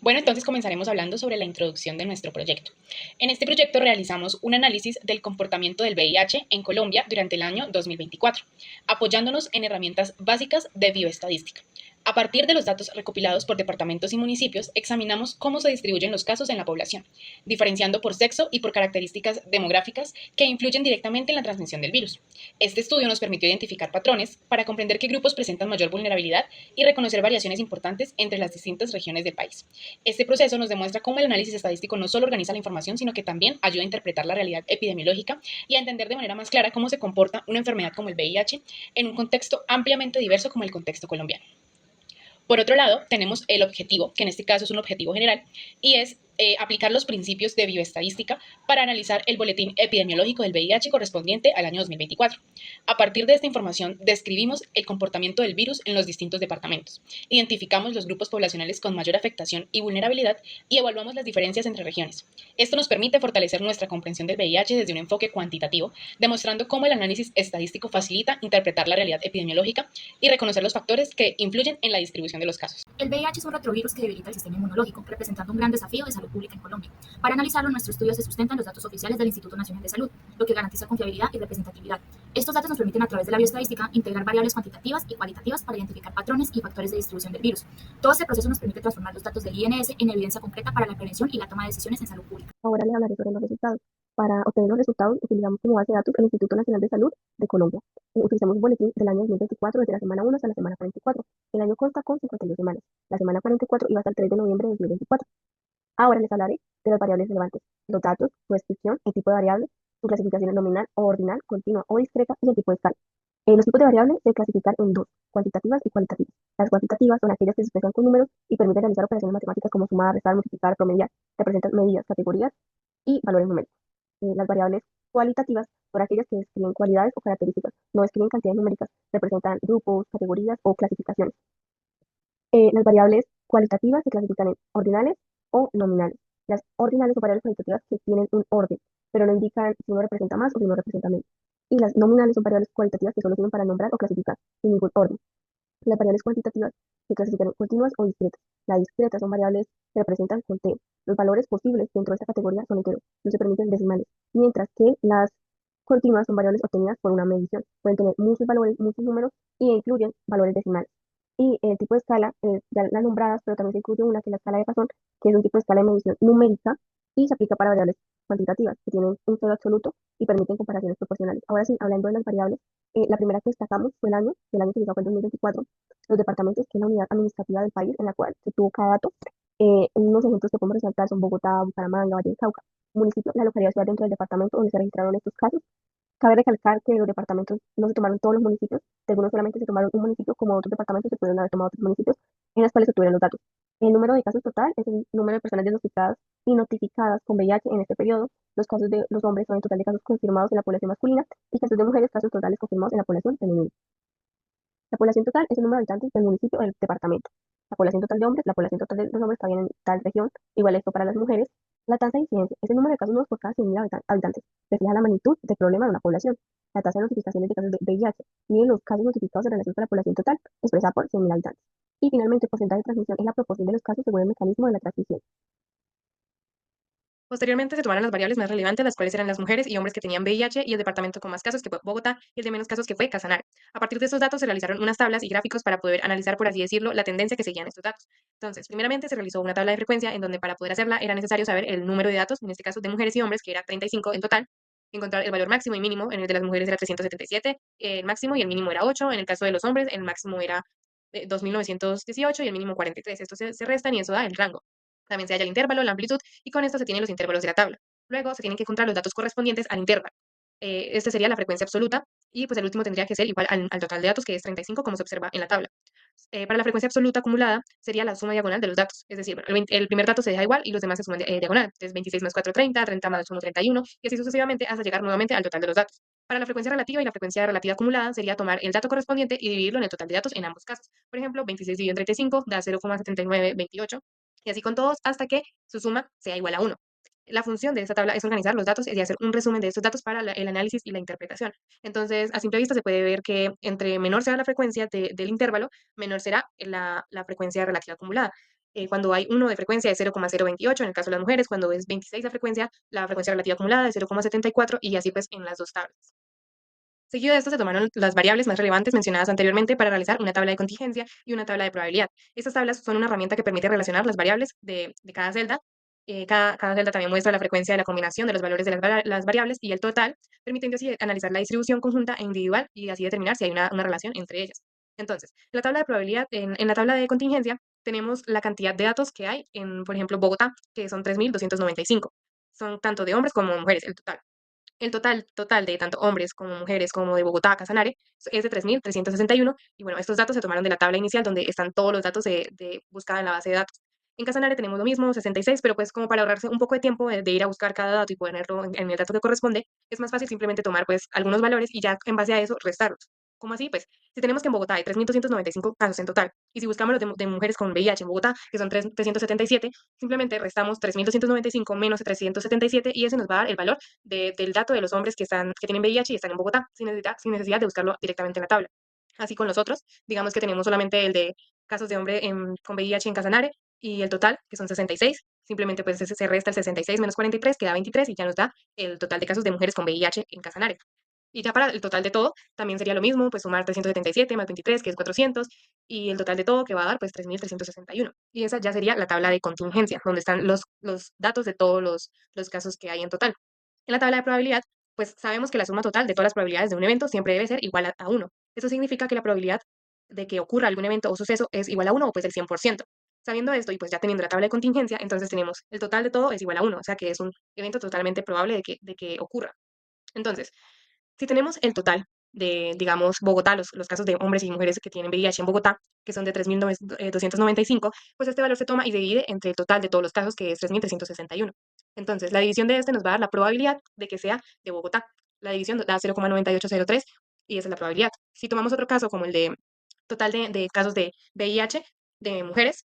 Bueno, entonces comenzaremos hablando sobre la introducción de nuestro proyecto. En este proyecto realizamos un análisis del comportamiento del VIH en Colombia durante el año 2024, apoyándonos en herramientas básicas de bioestadística. A partir de los datos recopilados por departamentos y municipios, examinamos cómo se distribuyen los casos en la población, diferenciando por sexo y por características demográficas que influyen directamente en la transmisión del virus. Este estudio nos permitió identificar patrones para comprender qué grupos presentan mayor vulnerabilidad y reconocer variaciones importantes entre las distintas regiones del país. Este proceso nos demuestra cómo el análisis estadístico no solo organiza la información, sino que también ayuda a interpretar la realidad epidemiológica y a entender de manera más clara cómo se comporta una enfermedad como el VIH en un contexto ampliamente diverso como el contexto colombiano. Por otro lado, tenemos el objetivo, que en este caso es un objetivo general, y es aplicar los principios de bioestadística para analizar el boletín epidemiológico del VIH correspondiente al año 2024. A partir de esta información, describimos el comportamiento del virus en los distintos departamentos, identificamos los grupos poblacionales con mayor afectación y vulnerabilidad y evaluamos las diferencias entre regiones. Esto nos permite fortalecer nuestra comprensión del VIH desde un enfoque cuantitativo, demostrando cómo el análisis estadístico facilita interpretar la realidad epidemiológica y reconocer los factores que influyen en la distribución de los casos. El VIH es un retrovirus que debilita el sistema inmunológico, representando un gran desafío de salud pública en Colombia. Para analizarlo, nuestro estudio se sustenta en los datos oficiales del Instituto Nacional de Salud, lo que garantiza confiabilidad y representatividad. Estos datos nos permiten, a través de la bioestadística, integrar variables cuantitativas y cualitativas para identificar patrones y factores de distribución del virus. Todo este proceso nos permite transformar los datos del INS en evidencia concreta para la prevención y la toma de decisiones en salud pública. Ahora les hablaré sobre los resultados. Para obtener los resultados, utilizamos como base de datos el Instituto Nacional de Salud de Colombia. Utilizamos un boletín del año 2024 desde la semana 1 hasta la semana 44. El año consta con 52 semanas. La semana 44 iba hasta el 3 de noviembre de 2024. Ahora les hablaré de las variables relevantes, los datos, su descripción, el tipo de variable, su clasificación es nominal o ordinal, continua o discreta y el tipo de escala. Los tipos de variables se clasifican en dos, cuantitativas y cualitativas. Las cuantitativas son aquellas que se expresan con números y permiten realizar operaciones matemáticas como sumar, restar, multiplicar, promediar. Representan medidas, categorías y valores numéricos. Las variables cualitativas son aquellas que describen cualidades o características, no describen cantidades numéricas, representan grupos, categorías o clasificaciones. Las variables cualitativas se clasifican en ordinales o nominales. Las ordinales son variables cualitativas que tienen un orden, pero no indican si uno representa más o si uno representa menos. Y las nominales son variables cualitativas que solo sirven para nombrar o clasificar, sin ningún orden. Las variables cuantitativas se clasifican en continuas o discretas. Las discretas son variables que representan conteo. Los valores posibles dentro de esta categoría son enteros, no se permiten decimales, mientras que las continuas son variables obtenidas por una medición. Pueden tener muchos valores, muchos números y incluyen valores decimales. Y el tipo de escala, ya las nombradas, pero también se incluye una que es la escala de Poisson, que es un tipo de escala de medición numérica y se aplica para variables cuantitativas, que tienen un cero absoluto y permiten comparaciones proporcionales. Ahora sí, hablando de las variables, la primera que destacamos fue el año que fue el 2024, los departamentos, que es la unidad administrativa del país en la cual se tuvo cada dato. Unos ejemplos que podemos resaltar son Bogotá, Bucaramanga, Valle del Cauca, municipio, la localidad ciudad dentro del departamento donde se registraron estos casos. Cabe recalcar que los departamentos no se tomaron todos los municipios, de algunos solamente se tomaron un municipio, como otros departamentos se pudieron haber tomado otros municipios en los cuales se obtuvieron los datos. El número de casos total es el número de personas diagnosticadas y notificadas con VIH en este periodo. Los casos de los hombres son el total de casos confirmados en la población masculina y casos de mujeres, casos totales confirmados en la población femenina. La población total es el número de habitantes del municipio o del departamento. La población total de hombres, la población total de los hombres está bien en tal región, igual esto para las mujeres. La tasa de incidencia es el número de casos nuevos por cada 100.000 habitantes. Refleja la magnitud del problema de una población. La tasa de notificaciones de casos de VIH mide los casos notificados en relación con la población total, expresada por 100.000 habitantes. Y finalmente, el porcentaje de transmisión es la proporción de los casos según el mecanismo de la transmisión. Posteriormente se tomaron las variables más relevantes, las cuales eran las mujeres y hombres que tenían VIH y el departamento con más casos, que fue Bogotá, y el de menos casos, que fue Casanare. A partir de estos datos se realizaron unas tablas y gráficos para poder analizar, por así decirlo, la tendencia que seguían estos datos. Entonces, primeramente se realizó una tabla de frecuencia en donde, para poder hacerla, era necesario saber el número de datos, en este caso de mujeres y hombres, que era 35 en total, encontrar el valor máximo y mínimo. En el de las mujeres era 377 el máximo, y el mínimo era 8. En el caso de los hombres, el máximo era 2.918 y el mínimo 43. Estos se restan y eso da el rango. También se halla el intervalo, la amplitud, y con esto se tienen los intervalos de la tabla. Luego se tienen que encontrar los datos correspondientes al intervalo. Esta sería la frecuencia absoluta, y pues el último tendría que ser igual al total de datos, que es 35, como se observa en la tabla. Para la frecuencia absoluta acumulada sería la suma diagonal de los datos. Es decir, bueno, el primer dato se deja igual y los demás se suman diagonal. Entonces 26 más 4, 30, 30 más 1, 31, y así sucesivamente hasta llegar nuevamente al total de los datos. Para la frecuencia relativa y la frecuencia relativa acumulada sería tomar el dato correspondiente y dividirlo en el total de datos en ambos casos. Por ejemplo, 26 dividido en 35 da 0,7928, y así con todos hasta que su suma sea igual a 1. La función de esta tabla es organizar los datos y hacer un resumen de estos datos para el análisis y la interpretación. Entonces, a simple vista se puede ver que entre menor sea la frecuencia del intervalo, menor será la frecuencia relativa acumulada. Cuando hay 1 de frecuencia es 0,028, en el caso de las mujeres, cuando es 26 la frecuencia relativa acumulada es 0,74 y así pues en las dos tablas. Seguido de esto se tomaron las variables más relevantes mencionadas anteriormente para realizar una tabla de contingencia y una tabla de probabilidad. Estas tablas son una herramienta que permite relacionar las variables de cada celda. Cada celda también muestra la frecuencia de la combinación de los valores de las variables y el total, permitiendo así analizar la distribución conjunta e individual y así determinar si hay una relación entre ellas. Entonces, en la tabla de probabilidad, en la tabla de contingencia, tenemos la cantidad de datos que hay en, por ejemplo, Bogotá, que son 3.295. Son tanto de hombres como mujeres, el total. El total de tanto hombres como mujeres como de Bogotá a Casanare es de 3.361 y bueno, estos datos se tomaron de la tabla inicial donde están todos los datos de buscada en la base de datos. En Casanare tenemos lo mismo, 66, pero pues como para ahorrarse un poco de tiempo de ir a buscar cada dato y ponerlo en el dato que corresponde, es más fácil simplemente tomar pues algunos valores y ya en base a eso restarlos. ¿Cómo así? Pues si tenemos que en Bogotá hay 3.295 casos en total y si buscamos los de mujeres con VIH en Bogotá, que son 377, simplemente restamos 3.295 menos 377 y ese nos va a dar el valor del dato de los hombres que tienen VIH y están en Bogotá, sin necesidad de buscarlo directamente en la tabla. Así con los otros, digamos que tenemos solamente el de casos de hombre con VIH en Casanare y el total, que son 66. Simplemente pues se resta el 66 menos 43, queda 23 y ya nos da el total de casos de mujeres con VIH en Casanare. Y ya para el total de todo, también sería lo mismo, pues sumar 377 más 23, que es 400, y el total de todo que va a dar pues 3.361. Y esa ya sería la tabla de contingencia, donde están los datos de todos los casos que hay en total. En la tabla de probabilidad, pues sabemos que la suma total de todas las probabilidades de un evento siempre debe ser igual a 1. Eso significa que la probabilidad de que ocurra algún evento o suceso es igual a 1 o pues el 100%. Sabiendo esto y pues ya teniendo la tabla de contingencia, entonces tenemos el total de todo es igual a 1, o sea que es un evento totalmente probable de que ocurra. Entonces, si tenemos el total de, digamos, Bogotá, los casos de hombres y mujeres que tienen VIH en Bogotá, que son de 3.295, pues este valor se toma y se divide entre el total de todos los casos, que es 3.361. Entonces, la división de este nos va a dar la probabilidad de que sea de Bogotá. La división da 0,9803 y esa es la probabilidad. Si tomamos otro caso como el de total de casos de VIH de mujeres,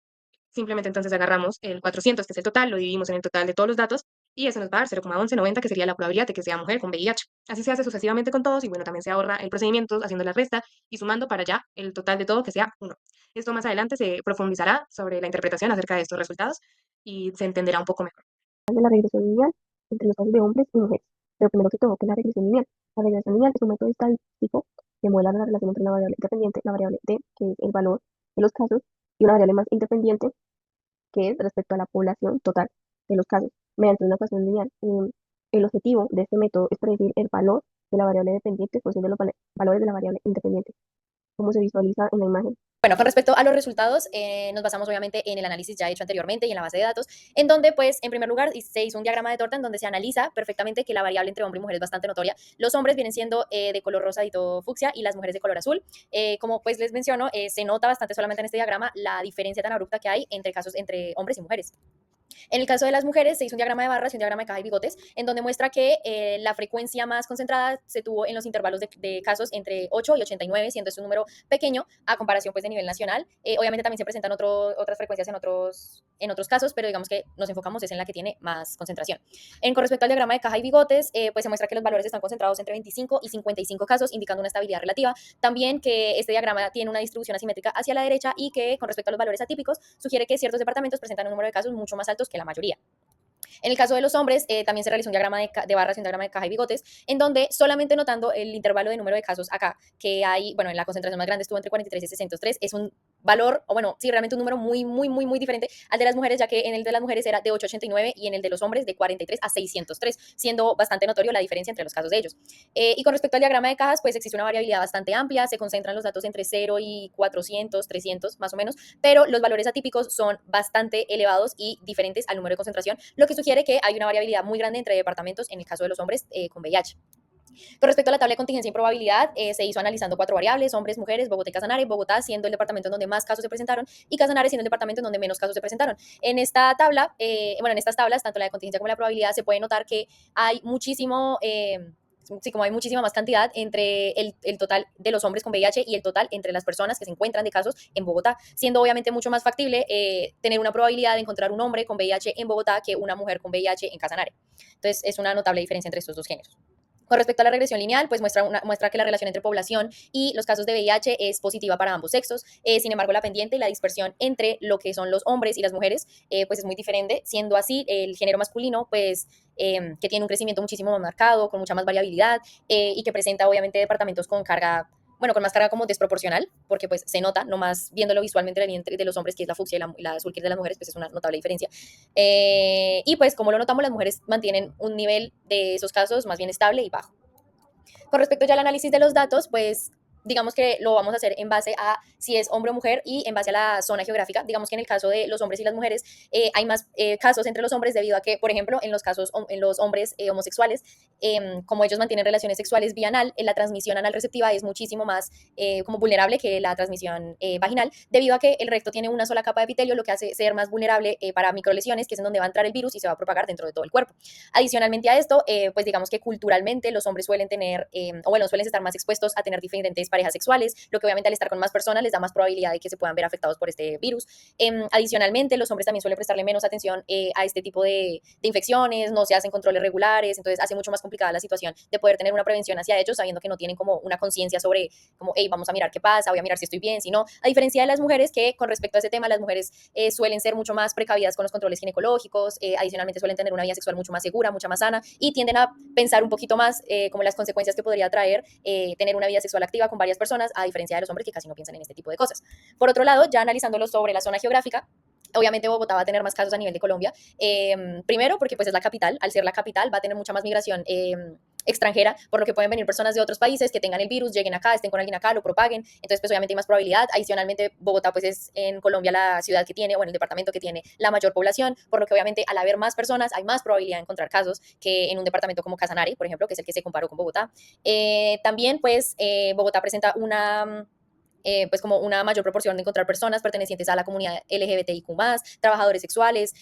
simplemente entonces agarramos el 400, que es el total, lo dividimos en el total de todos los datos y eso nos va a dar 0,1190, que sería la probabilidad de que sea mujer con VIH. Así se hace sucesivamente con todos y bueno, también se ahorra el procedimiento haciendo la resta y sumando para ya el total de todo que sea 1. Esto más adelante se profundizará sobre la interpretación acerca de estos resultados y se entenderá un poco mejor. De la regresión lineal entre los casos de hombres y mujeres. Pero primero que todo, ¿qué es la regresión lineal? La regresión lineal es un método estadístico que modela la relación entre una variable dependiente, la variable D, que es el valor de los casos, y una variable más independiente, que es respecto a la población total de los casos, mediante una ecuación lineal. El objetivo de este método es predecir el valor de la variable dependiente en función de los valores de la variable independiente, como se visualiza en la imagen. Bueno, con respecto a los resultados, nos basamos obviamente en el análisis ya hecho anteriormente y en la base de datos, en donde, pues, en primer lugar, se hizo un diagrama de torta en donde se analiza perfectamente que la variable entre hombre y mujer es bastante notoria. Los hombres vienen siendo de color rosadito fucsia y las mujeres de color azul. Como pues les menciono, se nota bastante solamente en este diagrama la diferencia tan abrupta que hay entre casos entre hombres y mujeres. En el caso de las mujeres se hizo un diagrama de barras y un diagrama de caja y bigotes, en donde muestra que la frecuencia más concentrada se tuvo en los intervalos de casos entre 8 y 89, siendo este un número pequeño a comparación pues de nivel nacional. Obviamente también se presentan otras frecuencias en otros casos, pero digamos que nos enfocamos es en la que tiene más concentración. Con respecto al diagrama de caja y bigotes, pues se muestra que los valores están concentrados entre 25 y 55 casos, indicando una estabilidad relativa. También que este diagrama tiene una distribución asimétrica hacia la derecha y que con respecto a los valores atípicos sugiere que ciertos departamentos presentan un número de casos mucho más altos que la mayoría. En el caso de los hombres, también se realizó un diagrama de barras y un diagrama de caja y bigotes, en donde solamente notando el intervalo de número de casos acá, que hay, bueno, en la concentración más grande estuvo entre 43 y 603, es un valor, o bueno, sí, realmente un número muy, muy, muy, muy diferente al de las mujeres, ya que en el de las mujeres era de 889 y en el de los hombres de 43 a 603, siendo bastante notorio la diferencia entre los casos de ellos. Y con respecto al diagrama de cajas, pues existe una variabilidad bastante amplia, se concentran los datos entre 0 y 400, 300 más o menos, pero los valores atípicos son bastante elevados y diferentes al número de concentración, lo que sugiere que hay una variabilidad muy grande entre departamentos en el caso de los hombres con VIH. Con respecto a la tabla de contingencia y probabilidad, se hizo analizando 4 variables, hombres, mujeres, Bogotá y Casanare, Bogotá siendo el departamento en donde más casos se presentaron y Casanare siendo el departamento en donde menos casos se presentaron. En esta tabla, en estas tablas, tanto la de contingencia como la de probabilidad, se puede notar que hay muchísimo... sí, como hay muchísima más cantidad entre el total de los hombres con VIH y el total entre las personas que se encuentran de casos en Bogotá, siendo obviamente mucho más factible tener una probabilidad de encontrar un hombre con VIH en Bogotá que una mujer con VIH en Casanare. Entonces, es una notable diferencia entre estos dos géneros. Con respecto a la regresión lineal, pues muestra que la relación entre población y los casos de VIH es positiva para ambos sexos. Sin embargo, la pendiente y la dispersión entre lo que son los hombres y las mujeres, pues es muy diferente. Siendo así, el género masculino, pues que tiene un crecimiento muchísimo más marcado, con mucha más variabilidad y que presenta obviamente departamentos con carga, bueno, con más carga como desproporcional, porque pues se nota, nomás viéndolo visualmente el vientre de los hombres, que es la fucsia y la azul, que es de las mujeres, pues es una notable diferencia. Y pues como lo notamos, las mujeres mantienen un nivel de esos casos más bien estable y bajo. Con respecto ya al análisis de los datos, pues digamos que lo vamos a hacer en base a si es hombre o mujer y en base a la zona geográfica. Digamos que en el caso de los hombres y las mujeres hay más casos entre los hombres debido a que, por ejemplo, en los hombres homosexuales, como ellos mantienen relaciones sexuales vía anal, la transmisión anal receptiva es muchísimo más como vulnerable que la transmisión vaginal, debido a que el recto tiene una sola capa de epitelio, lo que hace ser más vulnerable para microlesiones, que es en donde va a entrar el virus y se va a propagar dentro de todo el cuerpo. Adicionalmente a esto, pues digamos que culturalmente los hombres suelen tener, o bueno, suelen estar más expuestos a tener diferentes parejas sexuales, lo que obviamente al estar con más personas les da más probabilidad de que se puedan ver afectados por este virus. Adicionalmente, los hombres también suelen prestarle menos atención a este tipo de infecciones, no se hacen controles regulares, entonces hace mucho más complicada la situación de poder tener una prevención hacia ellos, sabiendo que no tienen como una conciencia sobre, como, hey, vamos a mirar qué pasa, voy a mirar si estoy bien, si no. A diferencia de las mujeres, que con respecto a ese tema, las mujeres suelen ser mucho más precavidas con los controles ginecológicos, adicionalmente suelen tener una vida sexual mucho más segura, mucho más sana, y tienden a pensar un poquito más como las consecuencias que podría traer tener una vida sexual activa con varias personas, a diferencia de los hombres que casi no piensan en este tipo de cosas. Por otro lado, ya analizándolo sobre la zona geográfica, obviamente Bogotá va a tener más casos a nivel de Colombia. Primero, porque pues es la capital. Al ser la capital, va a tener mucha más migración extranjera, por lo que pueden venir personas de otros países que tengan el virus, lleguen acá, estén con alguien acá, lo propaguen. Entonces, pues obviamente hay más probabilidad. Adicionalmente, Bogotá pues es en Colombia la ciudad que tiene, o en el departamento que tiene la mayor población, por lo que obviamente al haber más personas hay más probabilidad de encontrar casos que en un departamento como Casanare, por ejemplo, que es el que se comparó con Bogotá. También pues Bogotá presenta una pues como una mayor proporción de encontrar personas pertenecientes a la comunidad LGBTIQ+, trabajadores sexuales,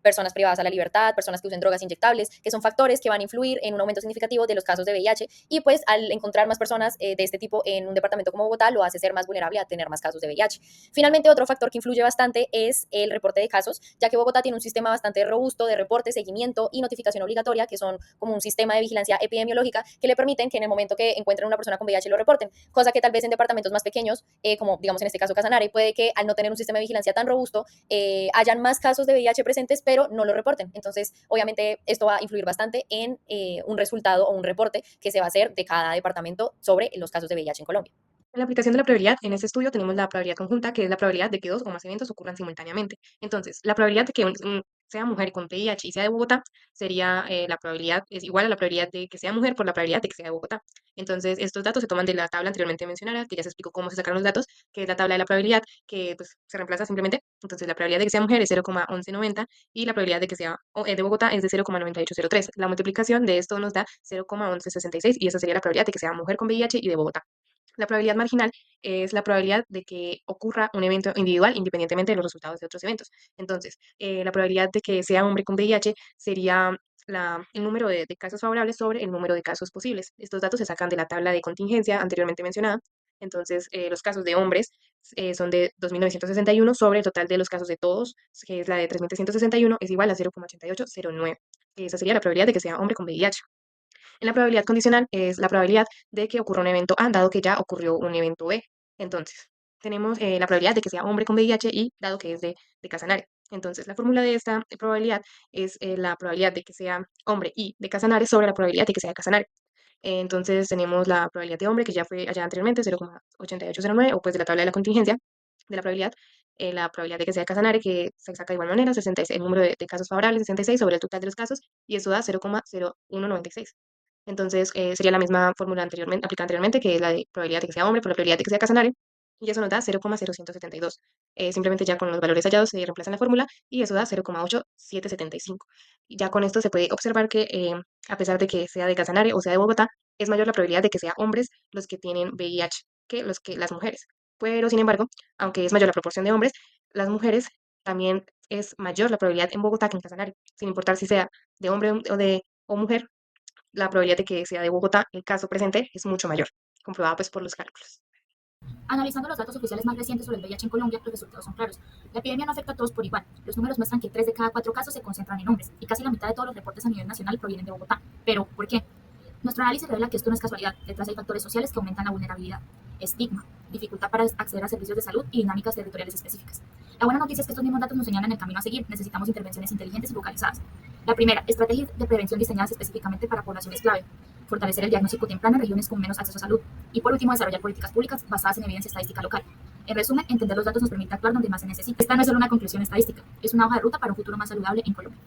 personas privadas a la libertad, personas que usen drogas inyectables, que son factores que van a influir en un aumento significativo de los casos de VIH, y pues al encontrar más personas de este tipo en un departamento como Bogotá, lo hace ser más vulnerable a tener más casos de VIH. Finalmente, otro factor que influye bastante es el reporte de casos, ya que Bogotá tiene un sistema bastante robusto de reporte, seguimiento y notificación obligatoria, que son como un sistema de vigilancia epidemiológica que le permiten que en el momento que encuentren una persona con VIH lo reporten, cosa que tal vez en departamentos más pequeños, como digamos en este caso Casanare, puede que al no tener un sistema de vigilancia tan robusto, hayan más casos de VIH presentes, pero no lo reporten. Entonces, obviamente, esto va a influir bastante en un resultado o un reporte que se va a hacer de cada departamento sobre los casos de VIH en Colombia. En la aplicación de la probabilidad, en este estudio tenemos la probabilidad conjunta, que es la probabilidad de que dos o más eventos ocurran simultáneamente. Entonces, la probabilidad de que sea mujer con VIH y sea de Bogotá sería la probabilidad, es igual a la probabilidad de que sea mujer por la probabilidad de que sea de Bogotá. Entonces, estos datos se toman de la tabla anteriormente mencionada, que ya se explicó cómo se sacaron los datos, que es la tabla de la probabilidad, que pues se reemplaza simplemente. Entonces, la probabilidad de que sea mujer es 0,1190 y la probabilidad de que sea de Bogotá es de 0,9803. La multiplicación de esto nos da 0,1166 y esa sería la probabilidad de que sea mujer con VIH y de Bogotá. La probabilidad marginal es la probabilidad de que ocurra un evento individual independientemente de los resultados de otros eventos. Entonces, la probabilidad de que sea hombre con VIH sería el número de casos favorables sobre el número de casos posibles. Estos datos se sacan de la tabla de contingencia anteriormente mencionada. Entonces, los casos de hombres son de 2.961 sobre el total de los casos de todos, que es la de 3.361, es igual a 0,8809. Esa sería la probabilidad de que sea hombre con VIH. En la probabilidad condicional es la probabilidad de que ocurra un evento A, dado que ya ocurrió un evento B. Entonces, tenemos la probabilidad de que sea hombre con VIH y dado que es de Casanare. Entonces, la fórmula de esta probabilidad es la probabilidad de que sea hombre y de Casanare sobre la probabilidad de que sea de Casanare. Entonces, tenemos la probabilidad de hombre, que ya fue allá anteriormente, 0,8809, o pues de la tabla de la contingencia de la probabilidad de que sea Casanare, que se saca de igual manera, 66, el número de casos favorables, 66 sobre el total de los casos, y eso da 0,0196. Entonces, sería la misma fórmula aplicada anteriormente, que es la de probabilidad de que sea hombre por la probabilidad de que sea Casanare, y eso nos da 0,0172. Simplemente ya con los valores hallados se reemplazan la fórmula y eso da 0,8775. Y ya con esto se puede observar que, a pesar de que sea de Casanare o sea de Bogotá, es mayor la probabilidad de que sea hombres los que tienen VIH que las mujeres. Pero, sin embargo, aunque es mayor la proporción de hombres, las mujeres también es mayor la probabilidad en Bogotá que en Casanare, sin importar si sea de hombre o mujer, la probabilidad de que sea de Bogotá, el caso presente, es mucho mayor, comprobada pues por los cálculos. Analizando los datos oficiales más recientes sobre el VIH en Colombia, los resultados son claros. La epidemia no afecta a todos por igual. Los números muestran que 3 de cada 4 casos se concentran en hombres y casi la mitad de todos los reportes a nivel nacional provienen de Bogotá. ¿Pero por qué? Nuestro análisis revela que esto no es casualidad, detrás hay factores sociales que aumentan la vulnerabilidad, estigma, dificultad para acceder a servicios de salud y dinámicas territoriales específicas. La buena noticia es que estos mismos datos nos señalan el camino a seguir. Necesitamos intervenciones inteligentes y focalizadas. La primera, estrategias de prevención diseñadas específicamente para poblaciones clave, fortalecer el diagnóstico temprano en regiones con menos acceso a salud y, por último, desarrollar políticas públicas basadas en evidencia estadística local. En resumen, entender los datos nos permite actuar donde más se necesita. Esta no es solo una conclusión estadística, es una hoja de ruta para un futuro más saludable en Colombia.